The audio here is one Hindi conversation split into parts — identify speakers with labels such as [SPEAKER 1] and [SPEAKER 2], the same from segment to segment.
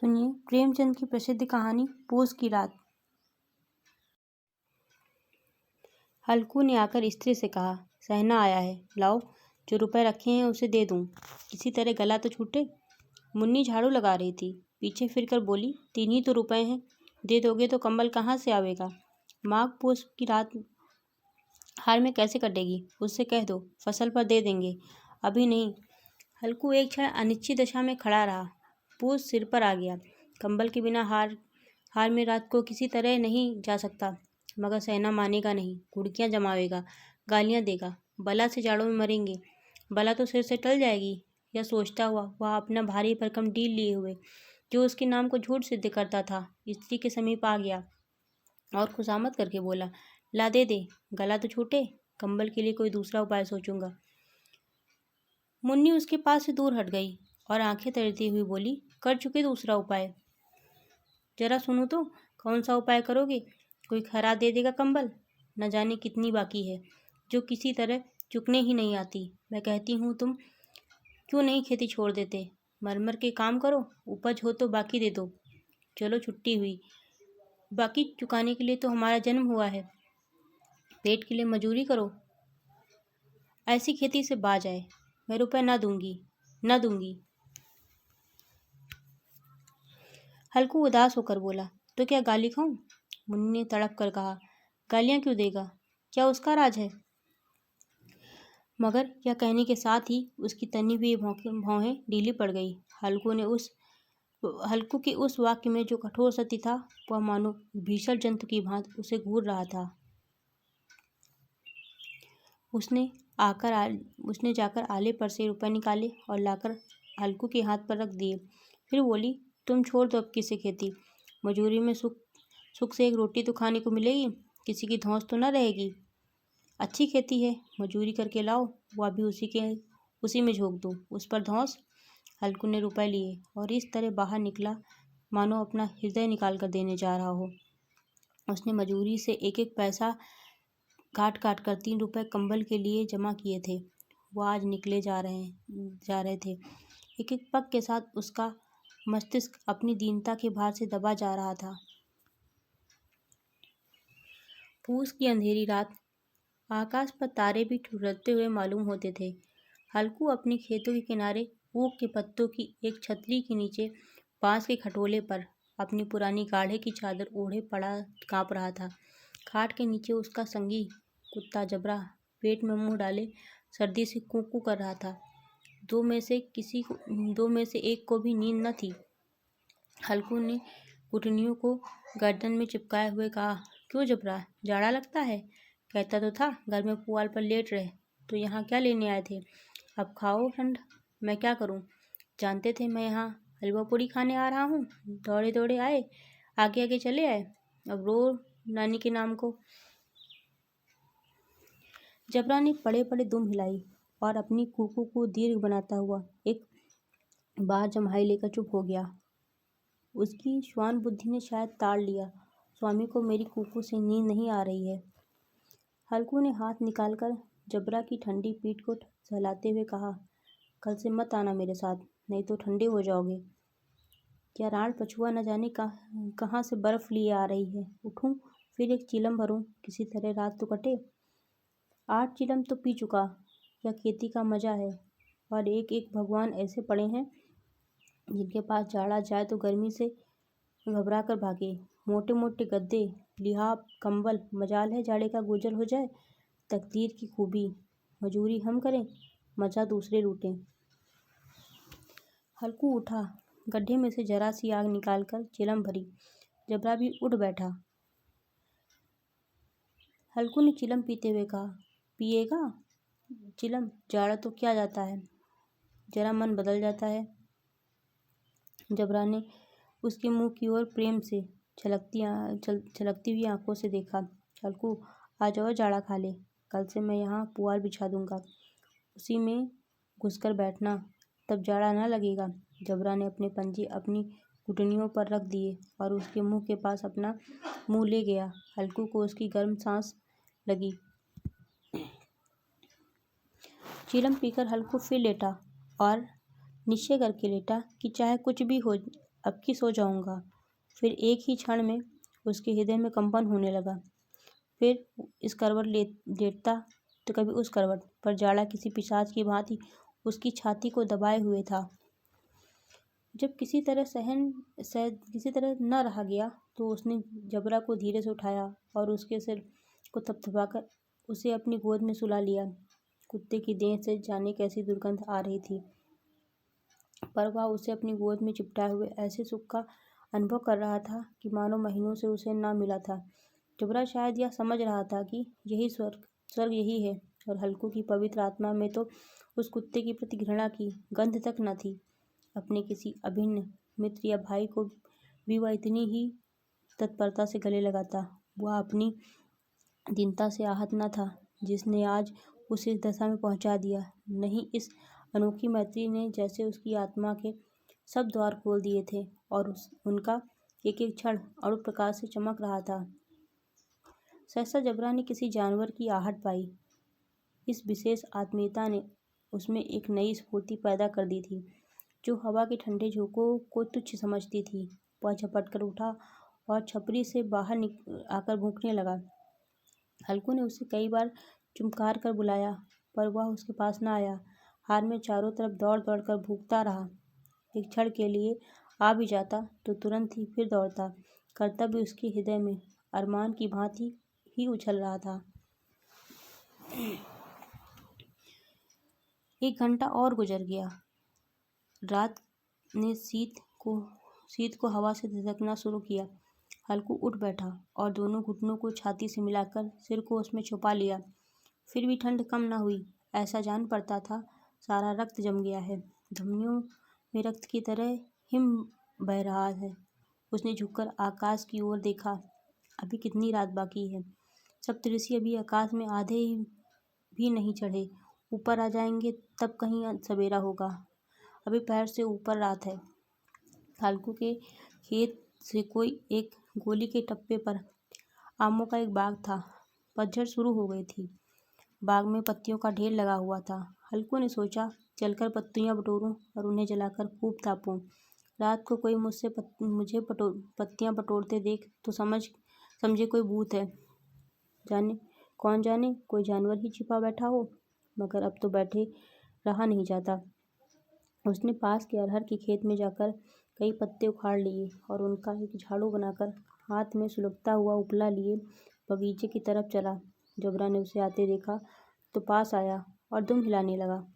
[SPEAKER 1] सुनिए प्रेमचंद की प्रसिद्ध कहानी पूस की रात। हल्कू ने आकर स्त्री से कहा, सहना आया है, लाओ जो रुपए रखे हैं उसे दे दूं, किसी तरह गला तो छूटे। मुन्नी झाड़ू लगा रही थी, पीछे फिरकर बोली, 3 ही तो रुपए हैं, दे दोगे तो कंबल कहाँ से आवेगा। माघ पूस की रात हार में कैसे कटेगी, उससे कह दो फसल पर दे देंगे, अभी नहीं। हल्कू एक क्षण अनिश्चित दशा में खड़ा रहा। पूस सिर पर आ गया। कंबल के बिना हार में रात को किसी तरह नहीं जा सकता, मगर सहना मानेगा नहीं, घुड़कियां जमावेगा, गालियां देगा, बला से जाड़ों में मरेंगे। बला तो सिर से टल जाएगी। यह सोचता हुआ वह अपना भारी भरकम डील लिए हुए, जो उसके नाम को झूठ सिद्ध करता था, स्त्री के समीप आ गया और खुशामद करके बोला, ला दे दे, गला तो छूटे, कंबल के लिए कोई दूसरा उपाय सोचूंगा। मुन्नी उसके पास से दूर हट गई और आंखें तैरती हुई बोली, कर चुके दूसरा उपाय, जरा सुनो तो, कौन सा उपाय करोगे। कोई खरा दे देगा कंबल, न जाने कितनी बाकी है, जो किसी तरह चुकने ही नहीं आती। मैं कहती हूँ तुम क्यों नहीं खेती छोड़ देते, मरमर के काम करो, उपज हो तो बाकी दे दो। चलो छुट्टी हुई, बाकी चुकाने के लिए तो हमारा जन्म हुआ है, पेट के लिए मजूरी करो। ऐसी खेती से बाज आए, मैं रुपए ना दूंगी, न दूंगी। हल्कू उदास होकर बोला, तो क्या गाली खाऊं। मुन्नी ने तड़प कर कहा, गालियां क्यों देगा, क्या उसका राज है। मगर यह कहने के साथ ही उसकी तनी हुई भौहें ढीली पड़ गई। हल्कू के उस वाक्य में जो कठोर सत्य था, वह मानो भीषण जंतु की भांति उसे घूर रहा था। उसने जाकर आले पर से रुपए निकाले और लाकर हल्कू के हाथ पर रख दिए। फिर बोली, तुम छोड़ दो अब किसी खेती, मजूरी में सुख से एक रोटी तो खाने को मिलेगी, किसी की धौंस तो न रहेगी। अच्छी खेती है, मजूरी करके लाओ, वह भी उसी में झोंक दो, उस पर धौंस। हल्कू ने रुपए लिए और इस तरह बाहर निकला मानो अपना हृदय निकाल कर देने जा रहा हो। उसने मजूरी से एक एक पैसा काट काट कर 3 रुपए कंबल के लिए जमा किए थे। वो आज निकले जा रहे थे। एक एक पग के साथ उसका मस्तिष्क अपनी दीनता के भार से दबा जा रहा था। पूस की अंधेरी रात, आकाश पर तारे भी ठुर्रते हुए मालूम होते थे। हल्कू अपनी खेतों के किनारे ऊख के पत्तों की एक छतरी के नीचे बांस के खटोले पर अपनी पुरानी गाढ़े की चादर ओढ़े पड़ा कांप रहा था। खाट के नीचे उसका संगी कुत्ता जबरा पेट में मुंह डाले सर्दी से कू कू कर रहा था। दो में से एक को भी नींद न थी। हल्कू ने घुटनियों को गर्दन में चिपकाए हुए कहा, क्यों जबरा, जाड़ा लगता है। कहता तो था घर में पुआल पर लेट रहे, तो यहाँ क्या लेने आए थे। अब खाओ ठंड, मैं क्या करूँ। जानते थे मैं यहाँ हलवा पूड़ी खाने आ रहा हूँ, दौड़े दौड़े आए, आगे आगे चले आए, अब रो नानी के नाम को। जबरा ने पड़े पड़े दुम हिलाई और अपनी कूकू को दीर्घ बनाता हुआ एक बार जम्हाई लेकर चुप हो गया। उसकी श्वान बुद्धि ने शायद ताड़ लिया, स्वामी को मेरी कूकू से नींद नहीं आ रही है। हल्कू ने हाथ निकालकर जबरा की ठंडी पीठ को सहलाते हुए कहा, कल से मत आना मेरे साथ, नहीं तो ठंडे हो जाओगे। क्या राण पछुआ न जाने कहाँ से बर्फ लिए आ रही है। उठूं फिर एक चिलम भरूं, किसी तरह रात तो कटे। 8 चिलम तो पी चुका। यह खेती का मजा है। और एक एक भगवान ऐसे पड़े हैं जिनके पास जाड़ा जाए तो गर्मी से घबरा कर भागे। मोटे मोटे गद्दे, लिहाफ, कंबल, मजाल है जाड़े का गुजर हो जाए। तकदीर की खूबी, मजूरी हम करें, मजा दूसरे लूटें। हल्कू उठा, गड्ढे में से जरा सी आग निकालकर चिलम भरी। जबरा भी उठ बैठा। हल्कू ने चिलम पीते हुए कहा, पिएगा चिलम, जाड़ा तो क्या जाता है, जरा मन बदल जाता है। जबरा ने उसके मुंह की ओर प्रेम से छलकती हुई आंखों से देखा। हल्कू, आ जाओ जाड़ा खा ले, कल से मैं यहाँ पुआल बिछा दूंगा, उसी में घुसकर बैठना, तब जाड़ा ना लगेगा। जबरा ने अपने पंजे अपनी घुटनियों पर रख दिए और उसके मुंह के पास अपना मुंह ले गया। हल्कू को उसकी गर्म सांस लगी। चिलम पीकर हल्कू फिर लेटा और निश्चय करके लेटा कि चाहे कुछ भी हो अब की सो जाऊंगा। फिर एक ही क्षण में उसके हृदय में कंपन होने लगा। फिर इस करवट लेटता तो कभी उस करवट पर जाड़ा किसी पिशाच की भांति उसकी छाती को दबाए हुए था। जब किसी तरह न रहा गया तो उसने जबरा को धीरे से उठाया और उसके सिर को थपथपाकर उसे अपनी गोद में सुला लिया। कुत्ते की देह से जाने कैसी दुर्गंध आ रही थी, पर वह उसे अपनी गोद में चिपटाए हुए ऐसे सुख का अनुभव कर रहा था कि मानो महीनों से उसे ना मिला था। जबरा शायद यह समझ रहा था कि यही स्वर्ग यही है, और हल्कू की पवित्र आत्मा में तो उस कुत्ते के प्रति घृणा की गंध तक न थी। अपने किसी अभिन्न मित्र या भाई को भी वह इतनी ही तत्परता से गले लगाता। वह अपनी दीनता से आहत न था जिसने आज उसे इस दशा में पहुंचा दिया। नहीं, इस अनोखी मैत्री ने जैसे उसकी आत्मा के सब द्वार खोल दिए थे और उनका एक एक क्षण अरूप प्रकाश से चमक रहा था। सहसा जबरा ने किसी जानवर की आहट पाई। इस विशेष आत्मीयता ने उसमें एक नई स्फूर्ति पैदा कर दी थी, जो हवा के ठंडे झोंकों को तुच्छ समझती थी। वह झपट कर उठा और छपरी से बाहर आकर भूखने लगा। हल्कू ने उसे कई बार चुमकार कर बुलाया, पर वह उसके पास न आया। हार में चारों तरफ दौड़ दौड़ कर भूखता रहा। एक क्षण के लिए आ भी जाता तो तुरंत ही फिर दौड़ता। कर्तव्य उसके हृदय में अरमान की भांति ही उछल रहा था। 1 घंटा और गुजर गया। रात ने शीत को हवा से धधकना शुरू किया। हल्कू उठ बैठा और दोनों घुटनों को छाती से मिलाकर सिर को उसमें छुपा लिया। फिर भी ठंड कम न हुई। ऐसा जान पड़ता था सारा रक्त जम गया है, धमनियों में रक्त की तरह हिम बह रहा है। उसने झुककर आकाश की ओर देखा। अभी कितनी रात बाकी है। सप्तऋषि अभी आकाश में आधे भी नहीं चढ़े। ऊपर आ जाएंगे तब कहीं सवेरा होगा। अभी पैर से ऊपर रात है। हल्कू के खेत से कोई एक गोली के टप्पे पर आमों का एक बाग था। पतझड़ शुरू हो गई थी। बाग में पत्तियों का ढेर लगा हुआ था। हल्कू ने सोचा, चलकर पत्तियां बटोरूं और उन्हें जलाकर खूब तापूं। रात को कोई मुझे पत्तियां बटोरते देख तो समझे कोई भूत है। कौन जाने कोई जानवर ही छिपा बैठा हो। मगर अब तो बैठे रहा नहीं जाता। उसने पास के अरहर के खेत में जाकर कई पत्ते उखाड़ लिए और उनका एक झाड़ू बनाकर हाथ में सुलगता हुआ उपला लिए बगीचे की तरफ चला। जबरा ने उसे आते देखा तो पास आया और दुम हिलाने लगा।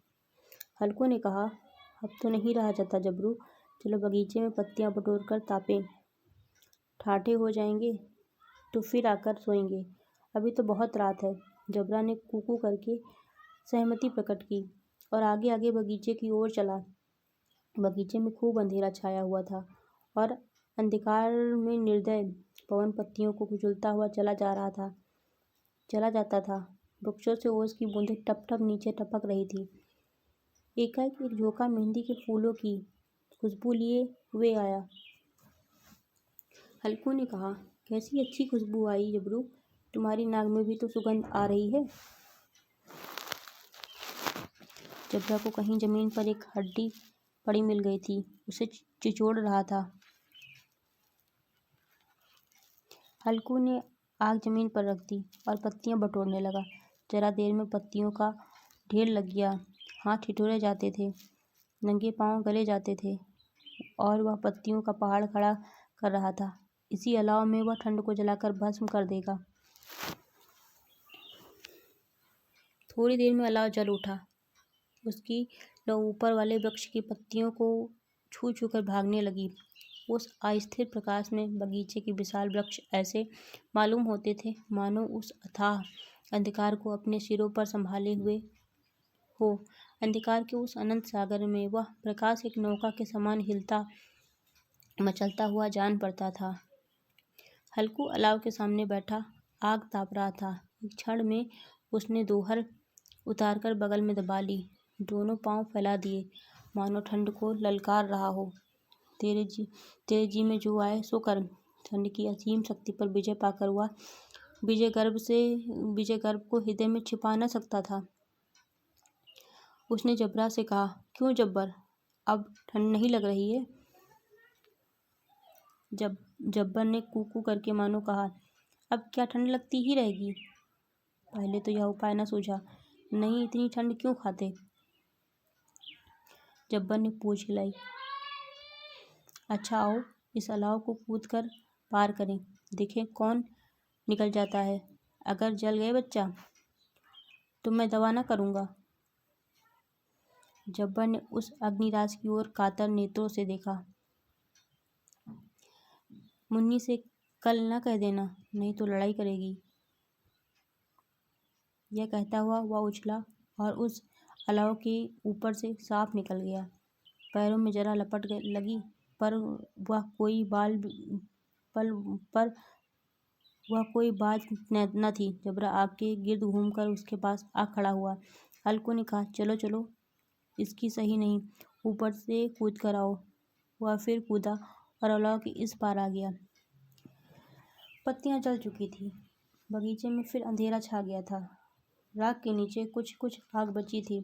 [SPEAKER 1] हल्कू ने कहा, अब तो नहीं रहा जाता जबरू, चलो बगीचे में पत्तियां बटोर कर तापें। ठाठे हो जाएंगे तो फिर आकर सोएंगे। अभी तो बहुत रात है। जबरा ने कूकू करके सहमति प्रकट की और आगे आगे बगीचे की ओर चला। बगीचे में खूब अंधेरा छाया हुआ था और अंधकार में निर्दय पवन पत्तियों को कुचलता हुआ चला जाता था। वृक्षों से ओस की बूंदें टप टप नीचे टपक रही थी। एकाएक एक झोंका मेहंदी के फूलों की खुशबू लिए हुए आया। हल्कू ने कहा, कैसी अच्छी खुशबू आई जबरू, तुम्हारी नाक में भी तो सुगंध आ रही है। जबरा को कहीं जमीन पर एक हड्डी पड़ी मिल गई थी। उसे चिचोड़ रहा था। हल्कू ने आग जमीन पर रख दी और पत्तियां बटोरने लगा। जरा देर में पत्तियों का ढेर लग गया। हाथ ठिठुरे जाते थे, नंगे पांव गले जाते थे और वह पत्तियों का पहाड़ खड़ा कर रहा था। इसी अलाव में वह ठंड को जलाकर भस्म कर देगा। थोड़ी देर में अलाव जल उठा। उसकी लौ ऊपर वाले वृक्ष की पत्तियों को छू छू कर भागने लगी। उस अस्थिर प्रकाश में बगीचे के विशाल वृक्ष ऐसे मालूम होते थे मानो उस अथाह अंधकार को अपने सिरों पर संभाले हुए हो। अंधकार के उस अनंत सागर में वह प्रकाश एक नौका के समान हिलता मचलता हुआ जान पड़ता था। हल्कू अलाव के सामने बैठा आग ताप रहा था। एक क्षण में उसने दोहर उतारकर बगल में दबा ली, दोनों पांव फैला दिए मानो ठंड को ललकार रहा हो। तेरे जी में जो आए सो कर। ठंड की असीम शक्ति पर विजय पाकर वह विजय गर्व को हृदय में छिपा न सकता था। उसने जबरा से कहा, क्यों जब्बर, अब ठंड नहीं लग रही है? जब्बर ने कू करके मानो कहा, अब क्या ठंड लगती ही रहेगी। पहले तो यह उपाय न सूझा। नहीं, इतनी ठंड क्यों खाते। जब्बर ने पूछ हिलाई। अच्छा आओ, इस अलाव को कूद कर पार करें, देखें कौन निकल जाता है। अगर जल गए बच्चा तो मैं दवा न करूँगा। जब्बर ने उस अग्निराज की ओर कातर नेत्रों से देखा। मुन्नी से कल न कह देना, नहीं तो लड़ाई करेगी। यह कहता हुआ वह उछला और उस अलाव के ऊपर से साफ निकल गया। पैरों में जरा लपट लगी, पर वह कोई बाज न थी। जबरा आग के गिर्द घूमकर उसके पास आ खड़ा हुआ। हल्कू ने कहा, चलो चलो, इसकी सही नहीं, ऊपर से कूद कर आओ। वह फिर कूदा और अलाव के इस पार आ गया। पत्तियां जल चुकी थी। बगीचे में फिर अंधेरा छा गया था। राख के नीचे कुछ कुछ आग बची थी,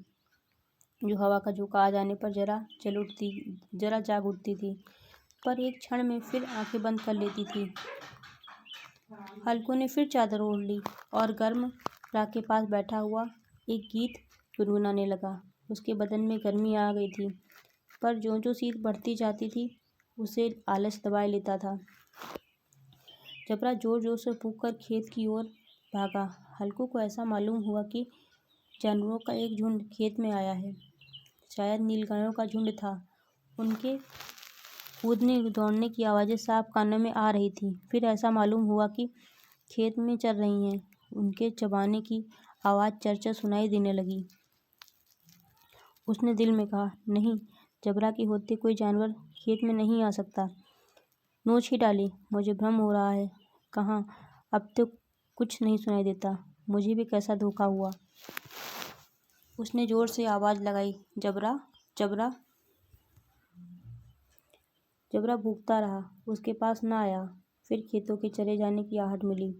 [SPEAKER 1] जो हवा का झोंका आ जाने पर जरा जाग उठती थी, पर एक क्षण में फिर आंखें बंद कर लेती थी। हल्कू ने फिर चादर ओढ़ ली और गर्म राख के पास बैठा हुआ एक गीत गुनगुनाने लगा। उसके बदन में गर्मी आ गई थी, पर जो शीत बढ़ती जाती थी उसे आलस दबाए लेता था। जबरा जोर जोर से फूंक कर खेत की ओर भागा। हल्कू को ऐसा मालूम हुआ कि जानवरों का एक झुंड खेत में आया है। शायद नीलगायों का झुंड था। उनके कूदने दौड़ने की आवाज़ें साफ कानों में आ रही थी। फिर ऐसा मालूम हुआ कि खेत में चर रही हैं। उनके चबाने की आवाज़ चरचर सुनाई देने लगी। उसने दिल में कहा, नहीं, जबरा के होते कोई जानवर खेत में नहीं आ सकता। नोच ही डाली, मुझे भ्रम हो रहा है। कहाँ, अब तो कुछ नहीं सुनाई देता। मुझे भी कैसा धोखा हुआ। उसने जोर से आवाज़ लगाई, जबरा जबरा। जबरा भूखता रहा, उसके पास न आया। फिर खेतों के चले जाने की आहट मिली।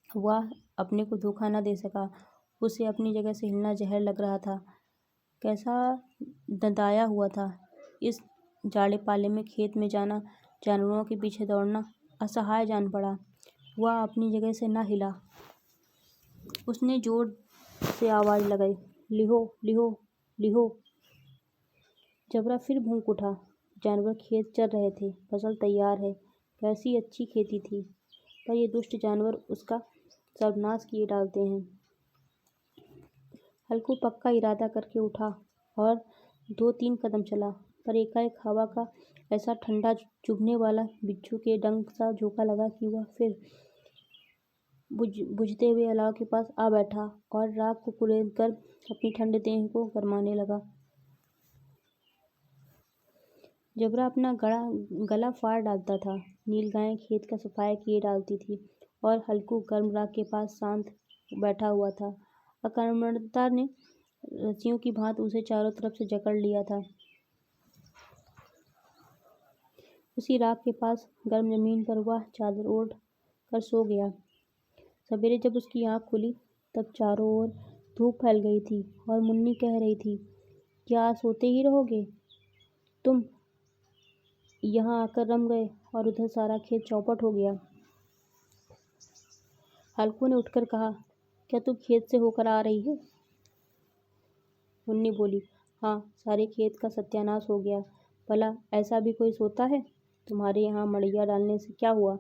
[SPEAKER 1] वह अपने को धोखा न दे सका। उसे अपनी जगह से हिलना जहर लग रहा था। कैसा दंदाया हुआ था। इस जाड़े पाले में खेत में जाना, जानवरों के पीछे दौड़ना असहाय जान पड़ा। वह अपनी जगह से न हिला। उसने जोर से आवाज़ लगाई, लिहो लिहो लिहो। जबरा फिर भूख उठा। जानवर खेत चर रहे थे। फसल तैयार है। कैसी अच्छी खेती थी, पर ये दुष्ट जानवर उसका सर्वनाश किए डालते हैं। हल्कू पक्का इरादा करके उठा और 2-3 कदम चला, पर एकाएक हवा का ऐसा ठंडा चुभने वाला बिच्छू के डंक सा झोंका लगा कि वह फिर बुझते हुए अलाव के पास आ बैठा और राख को कुरेद कर अपनी ठंडे देह को गरमाने लगा। जबरा अपना गला फाड़ डालता था। नीलगायें खेत का सफाया किए डालती थी और हल्कू गर्म राख के पास शांत बैठा हुआ था। अकर्मण्यता ने रस्सियों की भांति उसे चारों तरफ से जकड़ लिया था। उसी राख के पास गर्म जमीन पर वह चादर ओढ़ कर सो गया। सवेरे जब उसकी आँख खुली तब चारों ओर धूप फैल गई थी और मुन्नी कह रही थी, क्या सोते ही रहोगे तुम? यहाँ आकर रम गए और उधर सारा खेत चौपट हो गया। हल्कू ने उठकर कहा, क्या तू खेत से होकर आ रही है? मुन्नी बोली, हाँ, सारे खेत का सत्यानाश हो गया। भला ऐसा भी कोई सोता है? तुम्हारे यहाँ मड़ैया डालने से क्या हुआ?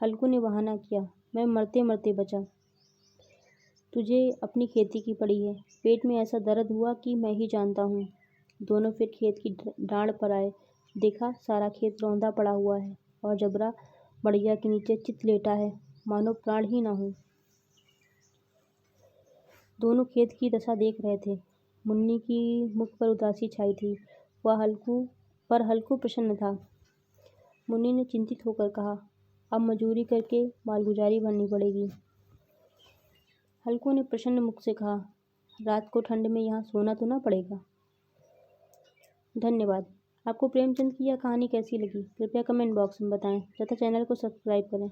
[SPEAKER 1] हल्कू ने बहाना किया, मैं मरते मरते बचा। तुझे अपनी खेती की पड़ी है। पेट में ऐसा दर्द हुआ कि मैं ही जानता हूँ। दोनों फिर खेत की डाँड़ पर आए। देखा, सारा खेत रौंदा पड़ा हुआ है और जबरा मड़ैया के नीचे चित लेटा है, मानो प्राण ही ना हो। दोनों खेत की दशा देख रहे थे। मुन्नी की मुख पर उदासी छाई थी। वह हल्कू प्रसन्न था। मुन्नी ने चिंतित होकर कहा, अब मजूरी करके मालगुजारी भरनी पड़ेगी। हल्कू ने प्रसन्न मुख से कहा, रात को ठंड में यहाँ सोना तो ना पड़ेगा। धन्यवाद। आपको प्रेमचंद की यह कहानी कैसी लगी? कृपया कमेंट बॉक्स में बताएं तथा चैनल को सब्सक्राइब करें।